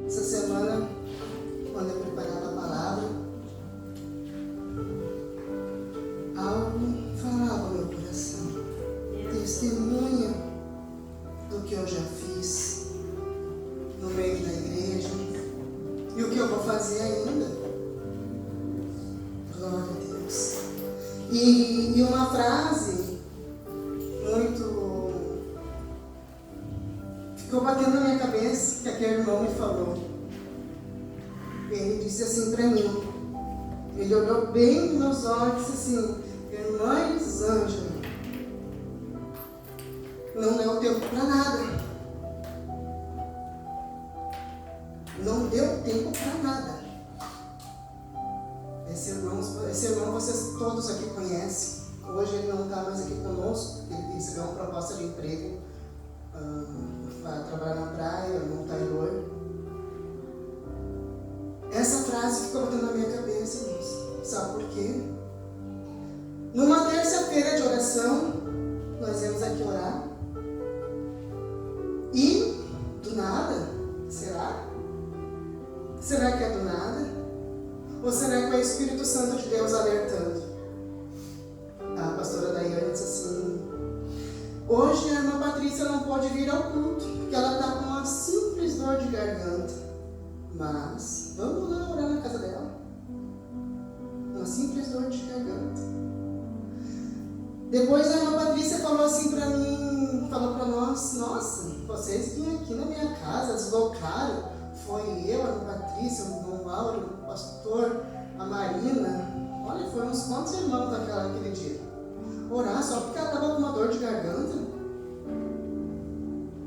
Essa semana, quando eu preparava a palavra, algo falava no meu coração. Testemunha do que eu já fiz no meio da igreja e o que eu vou fazer ainda. Glória a Deus. E uma frase muito ficou batendo na minha cabeça, que aquele irmão me falou. Ele disse assim para mim, ele olhou bem nos meus olhos e disse assim: irmã Elisângela, não deu tempo para nada. Não deu tempo para nada. Esse irmão vocês todos aqui conhecem. Hoje ele não está mais aqui conosco, ele recebeu uma proposta de emprego para trabalhar na praia, no Tailor. Essa frase ficou batendo na minha cabeça, irmãos. Sabe por quê? Numa terça-feira de oração, nós viemos aqui orar. E, do nada, será? Será que é do nada? Ou será que é o Espírito Santo de Deus alertando? A pastora Daiane disse assim: hoje a irmã Patrícia não pode vir ao culto, porque ela está com uma simples dor de garganta. Mas vamos lá orar na casa dela. Uma simples dor de garganta. Depois a irmã Patrícia falou assim para mim, falou para nós: nossa, vocês vinham aqui na minha casa, deslocaram. Foi eu, a irmã Patrícia, o irmão Mauro, o pastor, a Marina. Olha, foram uns quantos irmãos naquele dia. Orar só porque ela estava com uma dor de garganta.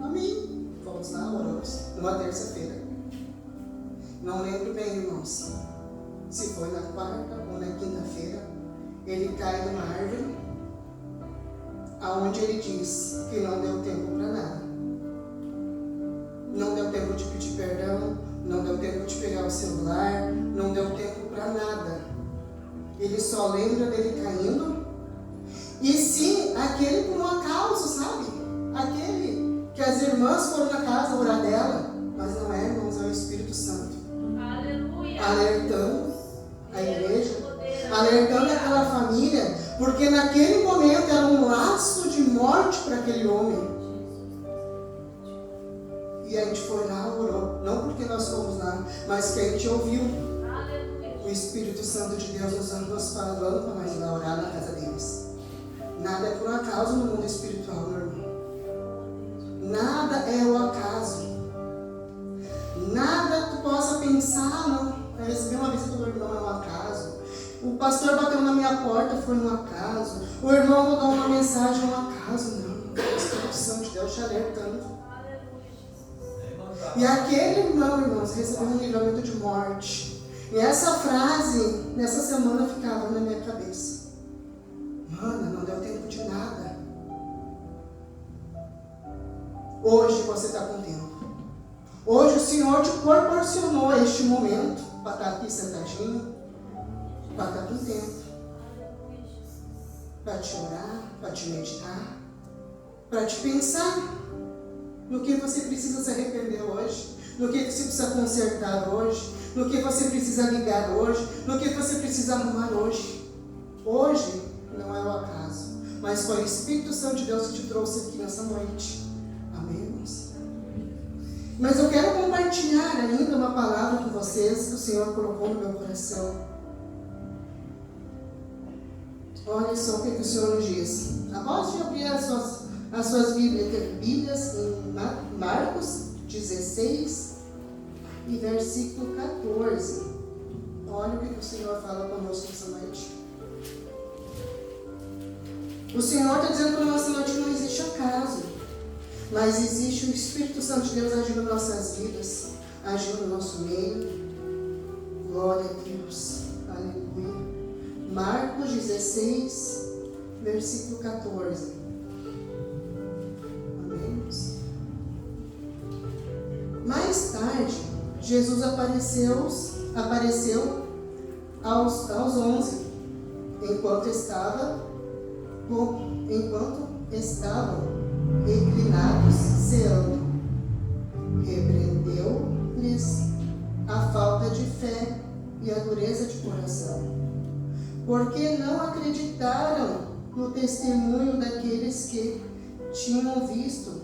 Amém. Fomos lá, oramos, numa terça-feira. Não lembro bem, irmãos, se foi na quarta ou na quinta-feira. Ele cai numa árvore, aonde ele diz que não deu tempo para nada. Não deu tempo de pedir perdão, não deu tempo de pegar o celular, não deu tempo para nada. Ele só lembra dele caindo. E sim, aquele por um acaso, sabe? Aquele que as irmãs foram na casa orar dela, mas não é, irmãos, é o Espírito Santo. Aleluia. Alertando a igreja, alertando aquela família, porque naquele momento era um laço de morte para aquele homem. E a gente foi lá, orou, não porque nós fomos lá, mas que a gente ouviu o Espírito Santo de Deus nos falando para nós ir lá orar na casa deles. Nada é por acaso no mundo espiritual, meu irmão. Nada é o acaso. Nada tu possa pensar, não. Eu recebi uma visita do irmão, é um acaso. O pastor bateu na minha porta, foi um acaso. O irmão mandou uma mensagem, um acaso. Não, o Espírito Santo de Deus te alertando. E aquele irmão, irmãos, recebeu um livramento de morte. E essa frase, nessa semana, ficava na minha cabeça. Mana, não deu tempo de nada. Hoje você está com tempo. Hoje o Senhor te proporcionou este momento para estar aqui sentadinho, para estar com tempo, para te orar, para te meditar, para te pensar no que você precisa se arrepender hoje, no que você precisa consertar hoje, no que você precisa ligar hoje, no que você precisa arrumar hoje. Hoje não é o acaso, mas foi o Espírito Santo de Deus que te trouxe aqui nessa noite. Amém, irmãos? Mas eu quero compartilhar ainda uma palavra com vocês que o Senhor colocou no meu coração. Olha só o que o Senhor nos diz. Após de abrir as suas Bíblias em Marcos 16 e versículo 14. Olha o que o Senhor fala conosco essa noite. O Senhor está dizendo para nós essa noite que não existe acaso, mas existe o Espírito Santo de Deus agindo em nossas vidas, agindo no nosso meio. Glória a Deus. Aleluia. Marcos 16, versículo 14. Mais tarde, Jesus apareceu aos 11, enquanto estavam reclinados ceando. Repreendeu lhes a falta de fé e a dureza de coração, porque não acreditaram no testemunho daqueles que tinham visto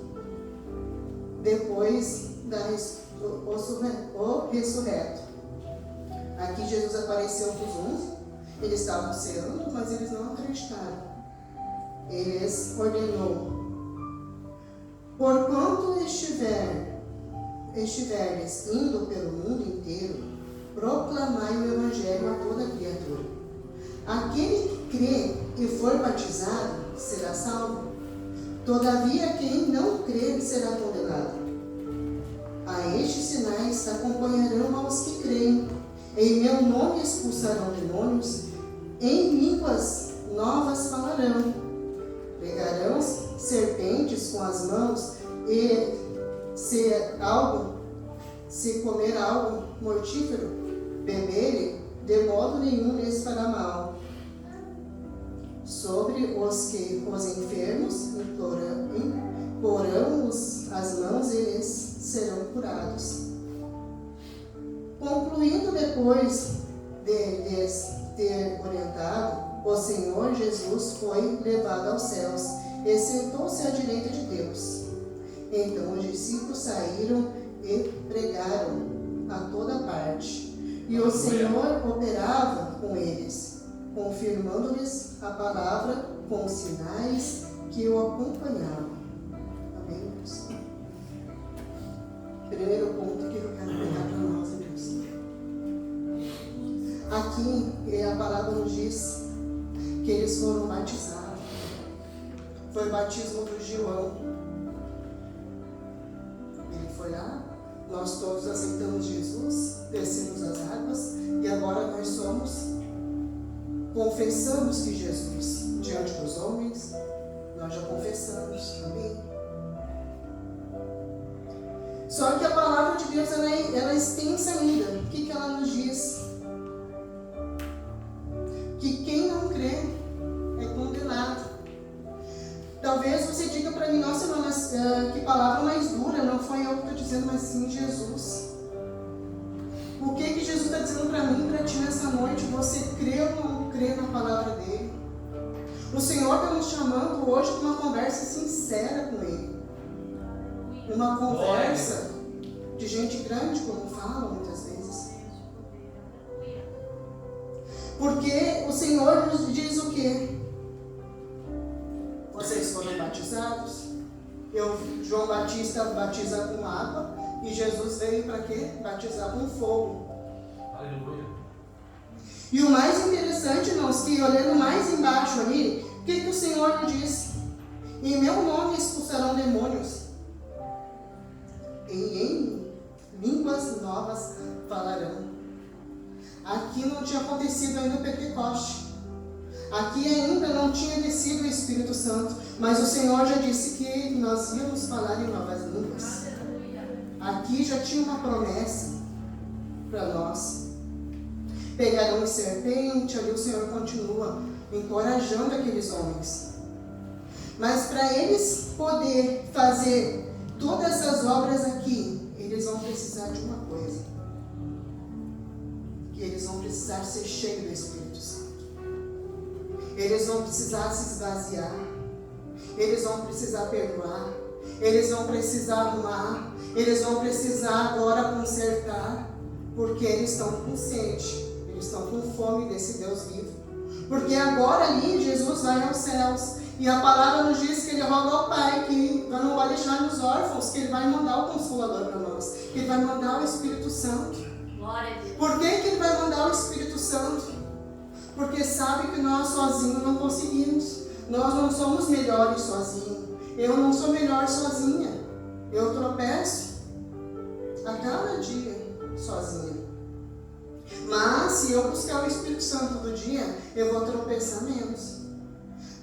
depois o ressurreto. Aqui Jesus apareceu para os 11, eles estavam ceando, mas eles não acreditaram. Eles ordenou: porquanto estiverdes indo pelo mundo inteiro, proclamai o Evangelho a toda criatura. Aquele que crê e for batizado será salvo, todavia quem não crê será condenado. A estes sinais acompanharão aos que creem. Em meu nome expulsarão demônios, em línguas novas falarão, pegarão serpentes com as mãos, e se comer algo mortífero, beberem, de modo nenhum lhes fará mal. Sobre os enfermos imporão as mãos e eles serão curados. Concluindo depois de ter orientado, o Senhor Jesus foi levado aos céus e sentou-se à direita de Deus. Então os discípulos saíram e pregaram a toda parte. E o Senhor operava com eles, confirmando-lhes a palavra com sinais que o acompanhavam. Amém, Deus? Primeiro ponto que eu quero pegar para nós, Deus. Aqui a palavra nos diz que eles foram batizados. Foi o batismo do João. Ele foi lá, nós todos aceitamos Jesus, descemos as águas e agora nós confessamos que Jesus, diante dos homens, nós já confessamos, amém? Só que a palavra de Deus ela é extensa ainda. O que ela nos diz? Que quem não crê é condenado. Talvez você diga para mim: nossa, mas que palavra mais dura, não foi eu que estou dizendo, mas sim Jesus. O que Jesus está dizendo para mim, para ti nessa noite? Você crê ou não crê na palavra dele? O Senhor está nos chamando hoje para uma conversa sincera com ele. Uma conversa de gente grande, como falam muitas vezes. Porque o Senhor nos diz o quê? Vocês foram batizados. João Batista batiza com água e Jesus veio para quê? Batizar com fogo. Aleluia. E o mais interessante, irmãos, que olhando mais embaixo ali, o que o Senhor nos diz? Em meu nome expulsarão demônios, e em línguas novas falarão. Aqui não tinha acontecido ainda o Pentecoste. Aqui ainda não tinha descido o Espírito Santo, mas o Senhor já disse que nós íamos falar em novas línguas. Aqui já tinha uma promessa para nós. Pegarão em serpente, ali o Senhor continua encorajando aqueles homens. Mas para eles poder fazer todas essas obras aqui, eles vão precisar de uma coisa. Que eles vão precisar ser cheios do Espírito Santo. Eles vão precisar se esvaziar. Eles vão precisar perdoar. Eles vão precisar arrumar. Eles vão precisar agora consertar. Porque eles estão com sede. Eles estão com fome desse Deus vivo. Porque agora ali Jesus vai aos céus. E a palavra nos diz que ele roga ao Pai que não vai deixar nos órfãos, que ele vai mandar o Consolador para nós. Que ele vai mandar o Espírito Santo. Glória a Deus. Por que ele vai mandar o Espírito Santo? Porque sabe que nós sozinhos não conseguimos. Nós não somos melhores sozinhos. Eu não sou melhor sozinha. Eu tropeço a cada dia sozinha. Mas se eu buscar o Espírito Santo todo dia, eu vou tropeçar menos.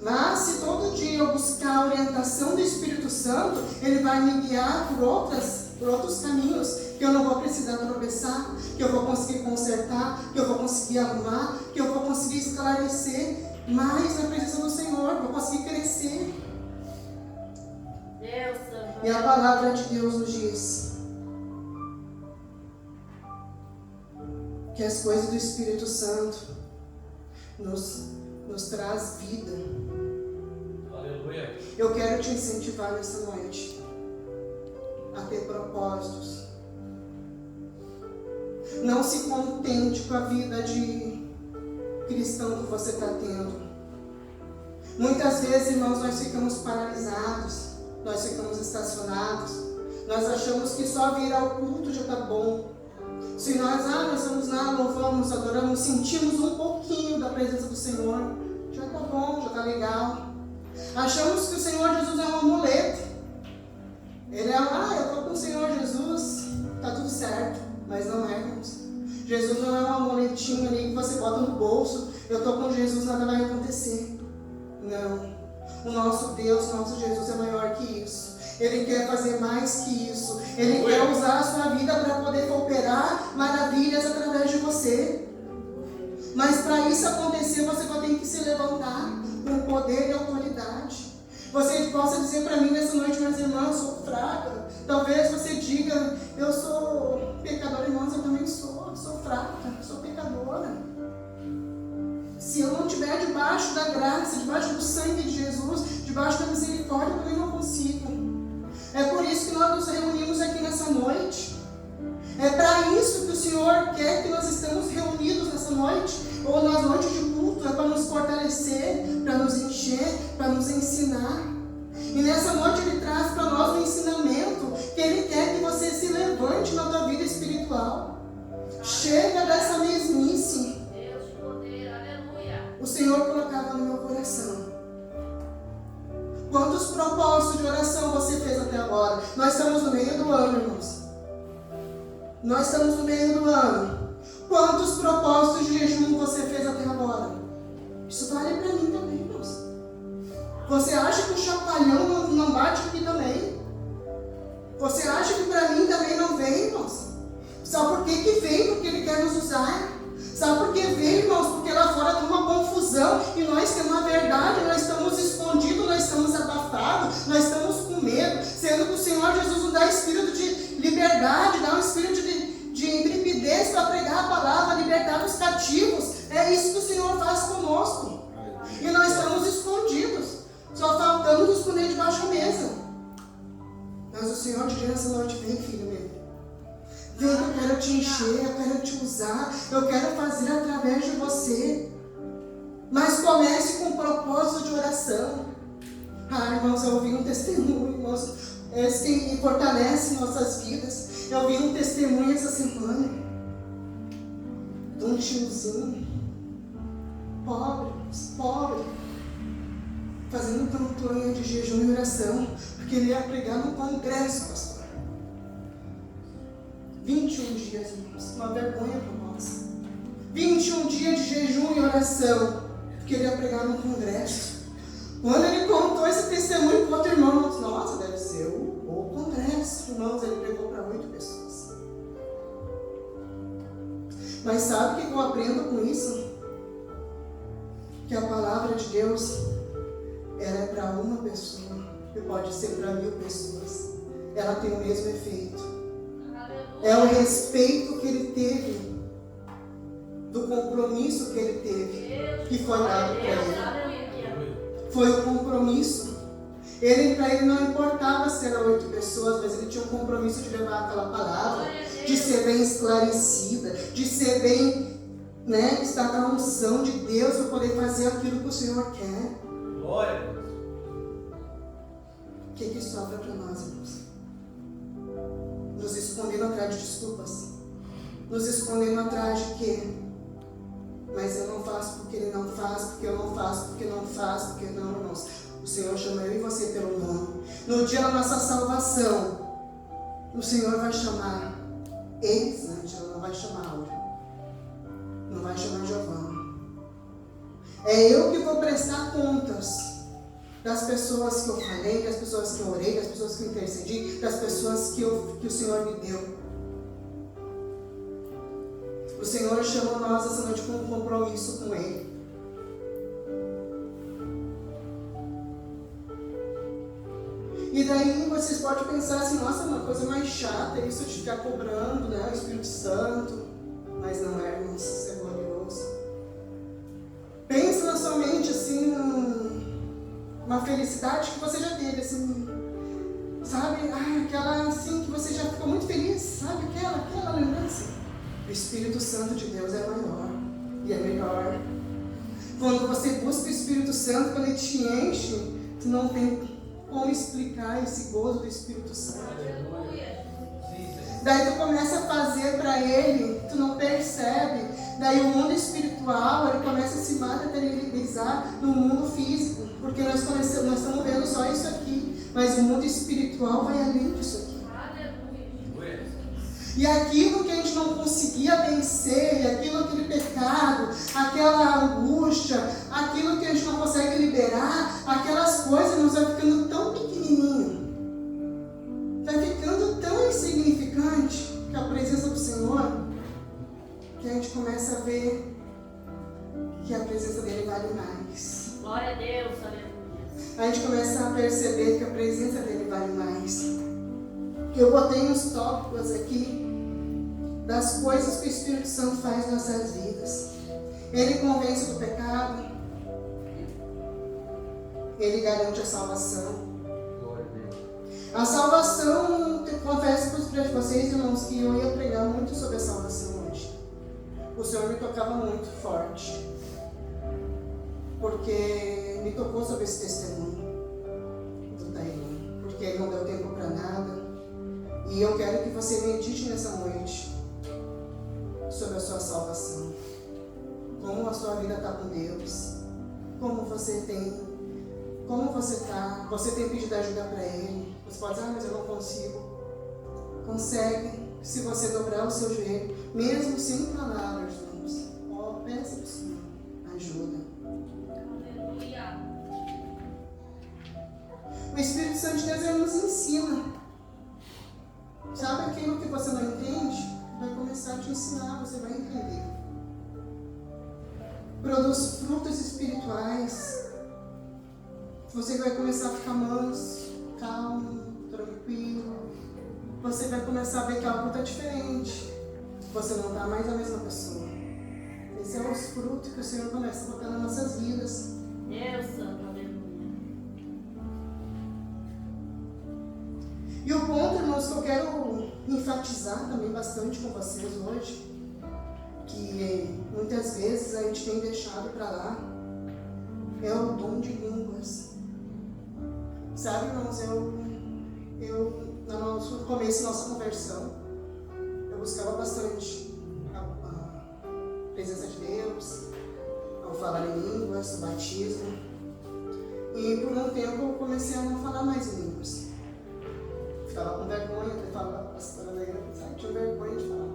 Mas se todo dia eu buscar a orientação do Espírito Santo, ele vai me guiar por outros caminhos, que eu não vou precisar tropeçar, que eu vou conseguir consertar, que eu vou conseguir arrumar, que eu vou conseguir esclarecer mais na presença do Senhor, vou conseguir crescer. Deus, e a palavra de Deus nos diz que as coisas do Espírito Santo nos traz vida. Aleluia. Eu quero te incentivar nessa noite a ter propósitos. Não se contente com a vida de cristão que você está tendo. Muitas vezes, irmãos, nós ficamos paralisados, nós ficamos estacionados, nós achamos que só vir ao culto já está bom. Se nós vamos lá, louvamos, adoramos, sentimos um pouquinho da presença do Senhor, já está bom, já está legal. Achamos que o Senhor Jesus é um amuleto. Ele é, eu estou com o Senhor Jesus, está tudo certo, mas não é, irmãos. Jesus não é um amuletinho ali que você bota no bolso, eu estou com Jesus, nada vai acontecer. Não, o nosso Deus, o nosso Jesus é maior que isso. Ele quer fazer mais que isso. Ele quer usar a sua vida para poder operar maravilhas através de você. Mas para isso acontecer, você vai ter que se levantar com poder e autoridade. Você possa dizer para mim nessa noite, meus irmãos, eu sou fraca. Talvez você diga, eu sou pecadora, irmãos, eu também sou fraca, sou pecadora. Se eu não estiver debaixo da graça, debaixo do sangue de Jesus, debaixo da misericórdia, eu também não consigo. É por isso que nós nos reunimos aqui nessa noite. É para isso que o Senhor quer que nós estamos reunidos nessa noite, ou nas noites de culto, é para nos fortalecer, para nos encher, para nos ensinar. E nessa noite Ele traz para nós um ensinamento que Ele quer que você se levante na tua vida espiritual. Chega dessa mesmice. Deus de poder, aleluia. O Senhor colocava no meu coração. Quantos propósitos de oração você fez até agora? Nós estamos no meio do ano, irmãos. Nós estamos no meio do ano. Quantos propósitos de jejum você fez até agora? Isso vale para mim também, irmãos. Você acha que o chacoalhão não bate aqui também? Você acha que para mim também não vem, irmãos? Sabe por que vem? Porque Ele quer nos usar. Sabe por que vem, irmãos? Porque lá fora tem uma confusão e nós temos a verdade, nós estamos escondidos, nós estamos abafados, nós estamos com medo, sendo que o Senhor Jesus nos dá espírito de liberdade, dá um espírito de intrepidez para pregar a palavra, libertar os cativos. É isso que o Senhor faz conosco. E nós estamos escondidos, só faltamos nos esconder debaixo da mesa. Mas o Senhor te diz nessa noite, vem, filho meu. Vem, eu quero te encher, eu quero te usar, eu quero fazer através de você. Mas comece com um propósito de oração. Irmãos, eu ouvi um testemunho, irmãos, que fortalece nossas vidas. Eu ouvi um testemunho essa semana de um tiozinho, pobre, fazendo campanha de jejum e oração, porque ele ia pregar no congresso, pastor. 21 dias, irmãos, uma vergonha para nós. 21 dias de jejum e oração, porque ele ia pregar no congresso. Quando ele contou esse testemunho para outro irmão, disse, nossa, deve ser o congresso. Irmãos, ele pregou para 8 pessoas. Mas sabe o que eu aprendo com isso? Que a palavra de Deus, ela é para uma pessoa, e pode ser para 1000 pessoas. Ela tem o mesmo efeito. É o respeito que ele teve, do compromisso que ele teve, que foi dado para ele. Foi o compromisso. Para ele não importava se eram 8 pessoas, mas ele tinha um compromisso de levar aquela palavra, de ser bem esclarecida, de ser bem, estar na unção de Deus para poder fazer aquilo que o Senhor quer. Glória. O que sobra para nós, irmãos? Nos escondendo atrás de desculpas, nos escondendo atrás de quê? Mas eu não faço porque ele não faz, porque eu não faço, porque não faz, porque não, irmãos. O Senhor chama eu e você pelo nome. No dia da nossa salvação, o Senhor vai chamar Elisângela, não vai chamar Aura, não vai chamar Giovana. É eu que vou prestar contas das pessoas que eu falei, das pessoas que eu orei, das pessoas que eu intercedi, das pessoas que o Senhor me deu. O Senhor chamou nós essa noite com um compromisso com Ele. E daí vocês podem pensar assim, nossa, é uma coisa mais chata isso de ficar cobrando, o Espírito Santo. Mas não é, irmão. felicidade que você já teve, assim, sabe? Aquela assim que você já ficou muito feliz, sabe? Aquela lembrança. O Espírito Santo de Deus é maior e é melhor. Quando você busca o Espírito Santo, quando ele te enche, tu não tem como explicar esse gozo do Espírito Santo. Aleluia. Daí tu começa a fazer para ele, tu não percebe. Daí o mundo espiritual, ele começa a se materializar no mundo físico. Porque nós estamos vendo só isso aqui. Mas o mundo espiritual vai além disso aqui. Aleluia. E aquilo que a gente não conseguia vencer, aquele pecado, aquela angústia, aquilo que a gente não consegue liberar, aquelas coisas nos vai ficando tão pequenininho, vai ficando tão insignificante que a presença do Senhor, que a gente começa a ver que a presença dele vale mais. Glória a Deus, aleluia. A gente começa a perceber que a presença dele vale mais. Eu botei uns tópicos aqui das coisas que o Espírito Santo faz nas nossas vidas. Ele convence do pecado. Ele garante a salvação. A salvação, confesso para vocês, irmãos, que eu ia pregar muito sobre a salvação hoje. O Senhor me tocava muito forte. Porque me tocou sobre esse testemunho do Taylor. Porque ele não deu tempo para nada. E eu quero que você medite nessa noite sobre a sua salvação. Como a sua vida está com Deus. Como você está. Você tem pedido ajuda para Ele. Você pode dizer, mas eu não consigo. Consegue, se você dobrar o seu joelho, mesmo sem palavras, irmãos. Peça para o Senhor ajuda. Aleluia. O Espírito Santo de Deus, ele nos ensina. Sabe aquilo que você não entende? Vai começar a te ensinar, você vai entender. Produz frutos espirituais. Você vai começar a ficar manso, calmo, tranquilo. Você vai começar a ver que algo está diferente. Você não está mais a mesma pessoa. Esses são os frutos que o Senhor começa a botar nas nossas vidas. Deus Santo, aleluia. E o ponto, irmãos, que eu quero enfatizar também bastante com vocês hoje, que muitas vezes a gente tem deixado para lá, é o dom de línguas. Sabe, irmãos, no começo da nossa conversão, eu buscava bastante a presença de Deus, ao falar em línguas, o batismo. E por um tempo eu comecei a não falar mais em línguas. Ficava com vergonha de falar, a pastora da igreja, tinha vergonha de falar.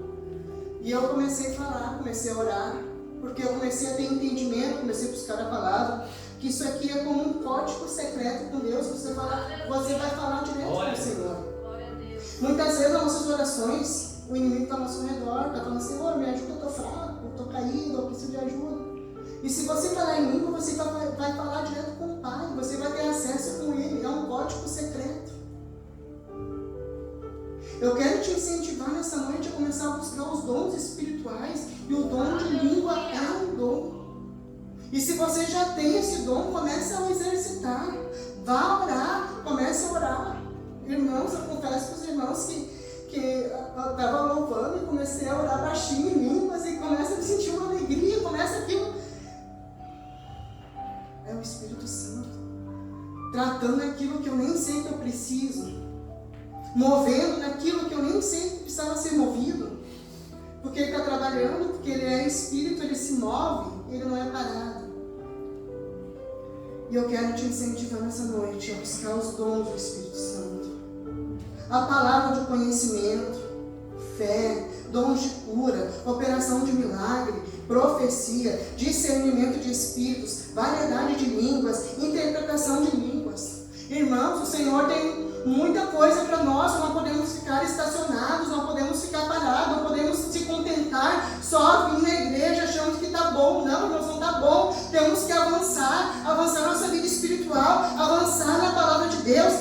E eu comecei a falar, comecei a orar, porque eu comecei a ter entendimento, comecei a buscar a palavra, que isso aqui é como um código secreto com Deus, você vai falar direto com o Senhor. Glória a Deus. Muitas vezes nas nossas orações, o inimigo está ao nosso redor, está falando, Senhor, me ajuda, eu estou fraco, eu estou caído, eu preciso de ajuda. E se você falar em língua, você vai falar direto com o Pai, você vai ter acesso com Ele, é um código secreto. Eu quero te incentivar nessa noite a começar a buscar os dons espirituais, e o dom de língua é um dom. E se você já tem esse dom, comece a exercitar. Vá orar, comece a orar. Irmãos, eu confesso para os irmãos que eu estava louvando e comecei a orar baixinho em línguas e começa a sentir uma alegria, começa aquilo. É o Espírito Santo tratando aquilo que eu nem sei que eu preciso, movendo naquilo que eu nem sei que precisava ser movido, porque Ele está trabalhando, porque Ele é Espírito, Ele se move, Ele não é parado. E eu quero te incentivar nessa noite a buscar os dons do Espírito Santo. A palavra de conhecimento, fé, dons de cura, operação de milagre, profecia, discernimento de espíritos, variedade de línguas, interpretação de línguas. Irmãos, o Senhor tem muita coisa para nós, não podemos ficar estacionados, não podemos ficar parados, não podemos se contentar só vir na igreja achando que está bom. Não, irmãos, não está bom. Temos que avançar nossa vida espiritual, avançar na palavra de Deus,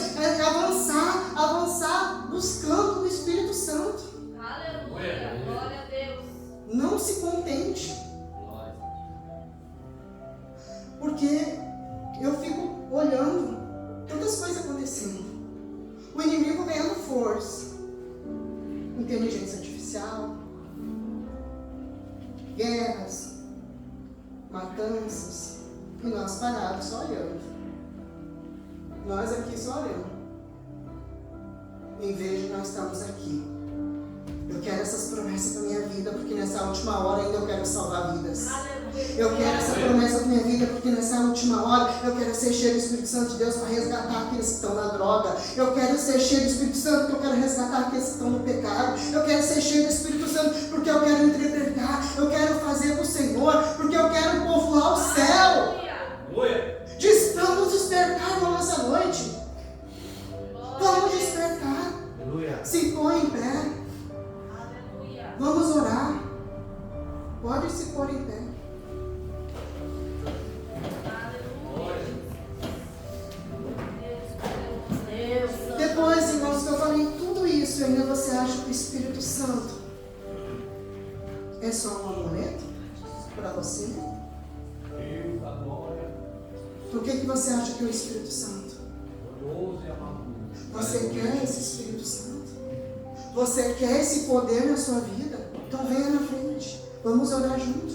avançar buscando o Espírito Santo. Aleluia. Glória a Deus. Não se contente. Porque eu fico olhando O inimigo ganhando força. Inteligência artificial. Guerras. Matanças. E nós parados só olhando. Nós aqui só olhando. Em vez de nós estamos aqui. Eu quero essas promessas para minha vida, porque nessa última hora ainda eu quero salvar vidas. Eu quero essa promessa para minha vida, porque nessa última hora eu quero ser cheio do Espírito Santo de Deus para resgatar aqueles que estão na droga. Eu quero ser cheio do Espírito Santo porque eu quero resgatar aqueles que estão no pecado. Eu quero ser cheio do Espírito Santo porque eu quero interpretar. Eu quero fazer para o Senhor, porque eu quero povoar o céu. Aleluia. Vamos despertar na nossa noite. Vamos despertar. Aleluia. Se põe em pé. Vamos orar. Pode se pôr em pé. Depois, irmãos, que eu falei tudo isso, ainda você acha que o Espírito Santo é só um amuleto para você? Deus da glória. Por que você acha que é o Espírito Santo? Glorioso e amado. Você quer esse Espírito Santo? Você quer esse poder na sua vida? Então venha na frente. Vamos orar juntos.